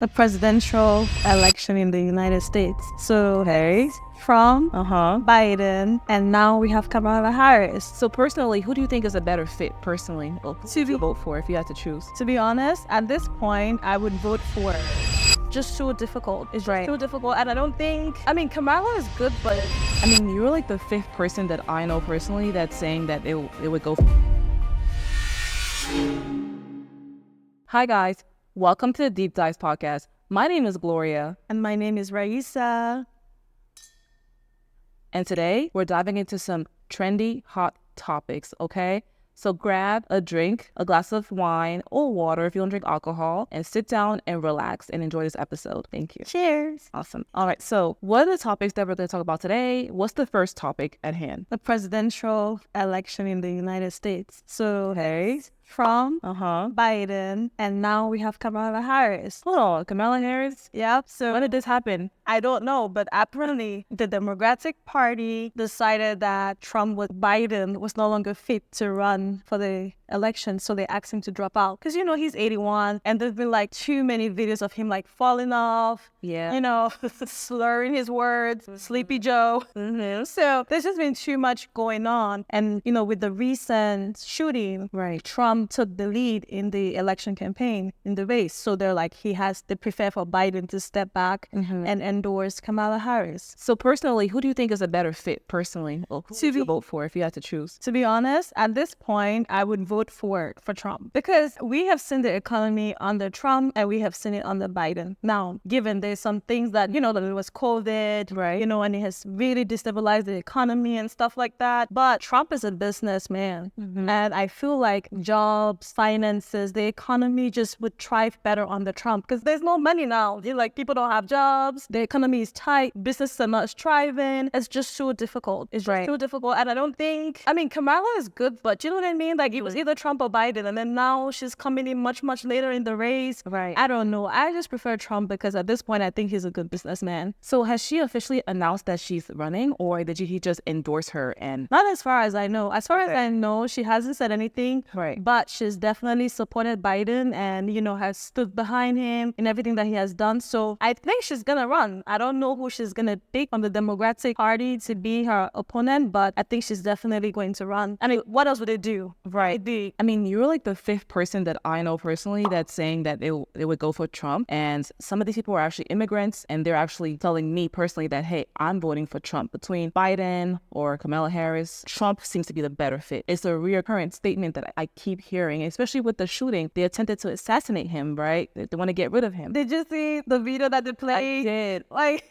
the presidential election in the United States. So, hey, Trump, Biden, and now we have Kamala Harris. So personally, who do you think is a better fit personally to vote for if you had to choose? To be honest, at this point, I would vote for just so difficult. It's Right. so difficult, and I don't think. I mean, Kamala is good, but I mean, you're like the fifth person that I know personally that's saying that it would go. Hi guys, welcome to the Deep Dives podcast. My name is Gloria, and my name is Raissa. and today we're diving into some trendy, hot topics, okay? So grab a drink, a glass of wine or water if you don't drink alcohol, and sit down and relax and enjoy this episode. Thank you. Cheers. Awesome. All right, so what are the topics that we're going to talk about today? What's the first topic at hand? The presidential election in the United States. So, hey, Trump, Biden, and now we have Kamala Harris. Hold on, Kamala Harris? Yep. So When did this happen? I don't know, but apparently the Democratic Party decided that Biden was no longer fit to run for the election, so they asked him to drop out. Because, you know, he's 81, and there's been like too many videos of him like falling off, Yeah. you know, slurring his words, Sleepy Joe. So there's just been too much going on. And, you know, with the recent shooting, Right. Trump took the lead in the election campaign, in the race. So they're like, they prefer for Biden to step back and endorse Kamala Harris. So personally, who do you think is a better fit personally? Who would you vote for if you had to choose? To be honest, at this point, I would vote for Trump, because we have seen the economy under Trump and we have seen it under Biden. Now, given there's some things that, you know, that it was COVID, Right. you know, and it has really destabilized the economy and stuff like that. But Trump is a businessman, and I feel like jobs, finances, the economy just would thrive better under Trump, because there's no money now. Like, people don't have jobs, the economy is tight, businesses are not thriving. It's just so difficult. It's just so difficult, and I don't think. I mean, Kamala is good, but you know what I mean? Like, it was either Trump or Biden, and then now she's coming in much later in the race. Right. I don't know. I just prefer Trump because at this point, I think he's a good businessman. So has she officially announced that she's running, or did he just endorse her? And Not as far as I know. As far as I know, she hasn't said anything. Right. But she's definitely supported Biden and, you know, has stood behind him in everything that he has done. So I think she's going to run. I don't know who she's going to pick from the Democratic Party to be her opponent, but I think she's definitely going to run. I mean, what else would it do? Right. It'd I mean, you're like the fifth person that I know personally that's saying that it would go for Trump. And some of these people are actually immigrants, and they're actually telling me personally that, hey, I'm voting for Trump. Between Biden or Kamala Harris, Trump seems to be the better fit. It's a reoccurring statement that I keep hearing, especially with the shooting. They attempted to assassinate him, right? They want to get rid of him. Did you see the video that they played? I did. Like,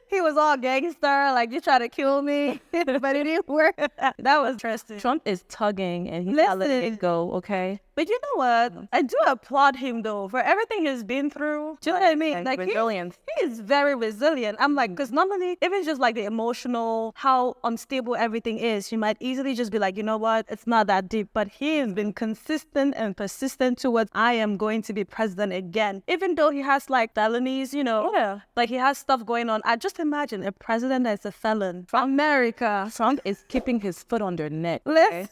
he was all gangster, like, you try to kill me, but it didn't work. That was interesting. Trump is tugging and he's not letting Listen. it go, okay? But you know what? I do applaud him, though, for everything he's been through. Do you know what I mean? And Like, resilience. he is very resilient. I'm like, because normally, even just like the emotional, how unstable everything is, you might easily just be like, you know what? It's not that deep. But he has been consistent and persistent towards, I am going to be president again. Even though he has like felonies, you know, like he has stuff going on. I just imagine a president that's a felon from America. Trump is keeping his foot on their neck. Listen,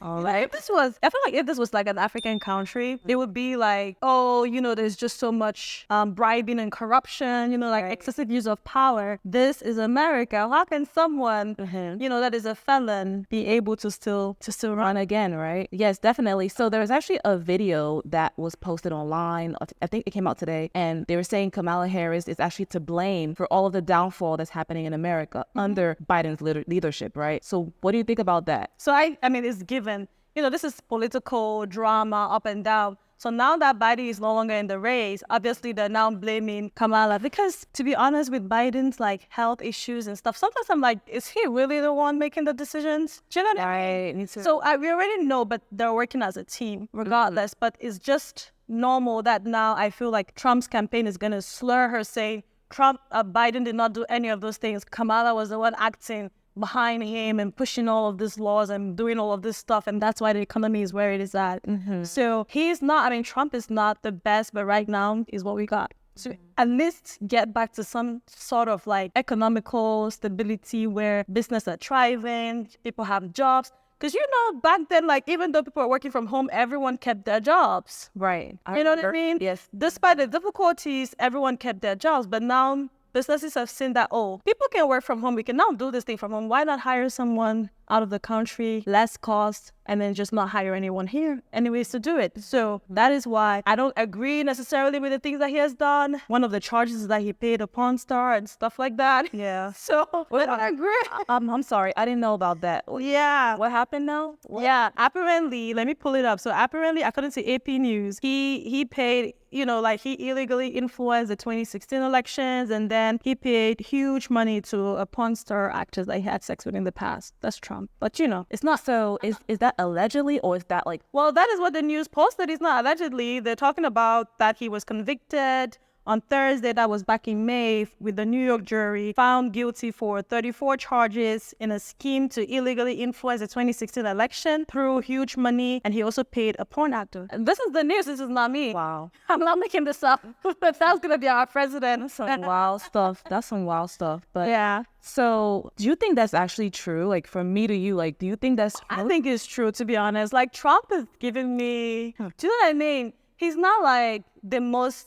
All like, right. I feel like if this was like an African country, it would be like, oh, you know, there's just so much bribing and corruption, you know, like excessive use of power. This is America. How can someone, you know, that is a felon be able to still run Again, right? Yes, definitely. So there was actually a video that was posted online. I think it came out today, and they were saying Kamala Harris is actually to blame for all of the downfall that's happening in America under Biden's leadership, right? So what do you think about that? So I mean, it's given. You know, this is political drama up and down. So now that Biden is no longer in the race, obviously they're now blaming Kamala, because to be honest, with Biden's like health issues and stuff, sometimes I'm like, is he really the one making the decisions? Do you know what I mean? So we already know, but they're working as a team regardless. But it's just normal that now I feel like Trump's campaign is going to slur her, saying Biden did not do any of those things. Kamala was the one acting behind him and pushing all of these laws and doing all of this stuff, and that's why the economy is where it is at. So he's not, I mean, Trump is not the best, but right now is what we got. To at least get back to some sort of like economical stability where business are thriving, people have jobs. Because, back then, like, even though people were working from home, everyone kept their jobs. Right. You know what I mean? Yes. Despite the difficulties, everyone kept their jobs. But now businesses have seen that, people can work from home. We can now do this thing from home. Why not hire someone out of the country, less cost, and then just not hire anyone here anyways to do it? So that is why I don't agree necessarily with the things that he has done. One of the charges is that he paid a porn star and stuff like that. Yeah. So I don't agree. I'm sorry. I didn't know about that. Yeah. What happened now? Yeah. Apparently, let me pull it up. So apparently, according to AP News, he paid, like he illegally influenced the 2016 elections, and then he paid huge money to a porn star actress that he had sex with in the past. That's Trump. But it's not. So is that allegedly, or is that like? Well, that is what the news posted. It's not allegedly. They're talking about that he was convicted on Thursday. That was back in May, with the New York jury found guilty for 34 charges in a scheme to illegally influence the 2016 election through huge money. And he also paid a porn actor. And this is the news. This is not me. Wow. I'm not making this up. But that's going to be our president. That's some wild stuff. That's some wild stuff. But yeah. So do you think that's actually true? Like, from me to you, like, do you think that's true? I think it's true, to be honest. Like, Trump is giving me, do you know what I mean? He's not like the most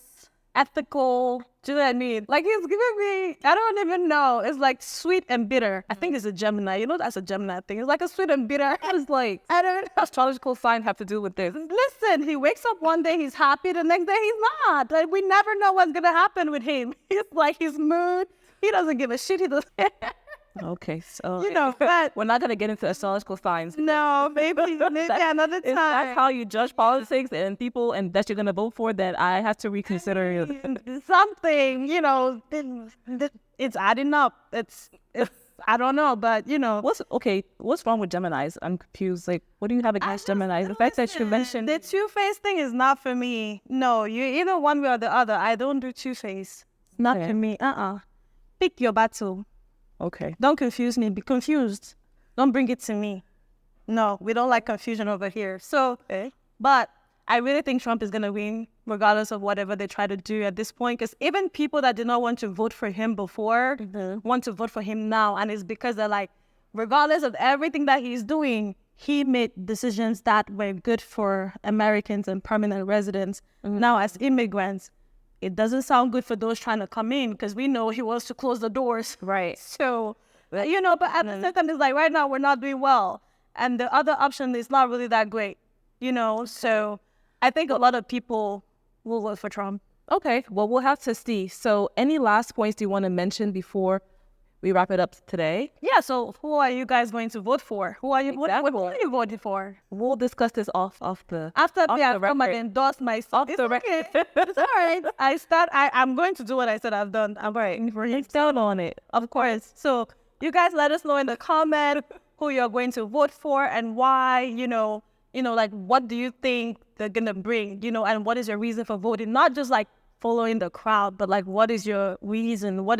ethical, do you know what I mean? Like, he's giving me, I don't even know. It's like sweet and bitter. I think it's a Gemini. That's a Gemini thing. It's like a sweet and bitter. It's like, I don't know. Astrological sign have to do with this? Listen, he wakes up one day, he's happy. The next day, he's not. Like, we never know what's going to happen with him. He's like, his mood. He doesn't give a shit. He doesn't. Okay, so but we're not gonna get into astrological signs. No, maybe another time. If that's how you judge politics and people, and that you're gonna vote for, then I have to reconsider something. It's adding up. It's I don't know, but What's wrong with Geminis? I'm confused. Like, what do you have against Geminis? The fact that you mentioned the two-face thing is not for me. No, you're either one way or the other. I don't do two-face. Not for me. Pick your battle. Okay. Don't confuse me. Be confused. Don't bring it to me. No, we don't like confusion over here. So, but I really think Trump is going to win, regardless of whatever they try to do at this point. Because even people that did not want to vote for him before want to vote for him now. And it's because they're like, regardless of everything that he's doing, he made decisions that were good for Americans and permanent residents. Now, as immigrants, it doesn't sound good for those trying to come in, because we know he wants to close the doors. Right. So, but at the same time, it's like, right now, we're not doing well. And the other option is not really that great, So I think a lot of people will vote for Trump. Okay. Well, we'll have to see. So any last points you want to mention before we wrap it up today? Yeah, so who are you guys going to vote for? Who are you? Exactly. What are you voting for? We'll discuss this off the after off they have the come and record. endorsed myself. Off the record. It's all right. I'm going to do what I said I've done. I'm right. He's down on it. Of course. So you guys let us know in the comment who you're going to vote for and why, like, what do you think they're going to bring, and what is your reason for voting? Not just like following the crowd, but like, what is your reason? What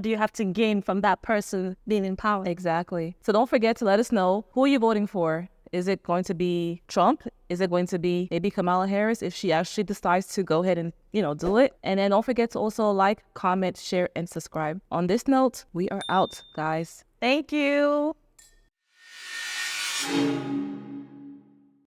do you have to gain from that person being in power? Exactly. So don't forget to let us know, who are you voting for? Is it going to be Trump? Is it going to be maybe Kamala Harris, if she actually decides to go ahead and, do it? And then don't forget to also like, comment, share, and subscribe. On this note, we are out, guys. Thank you.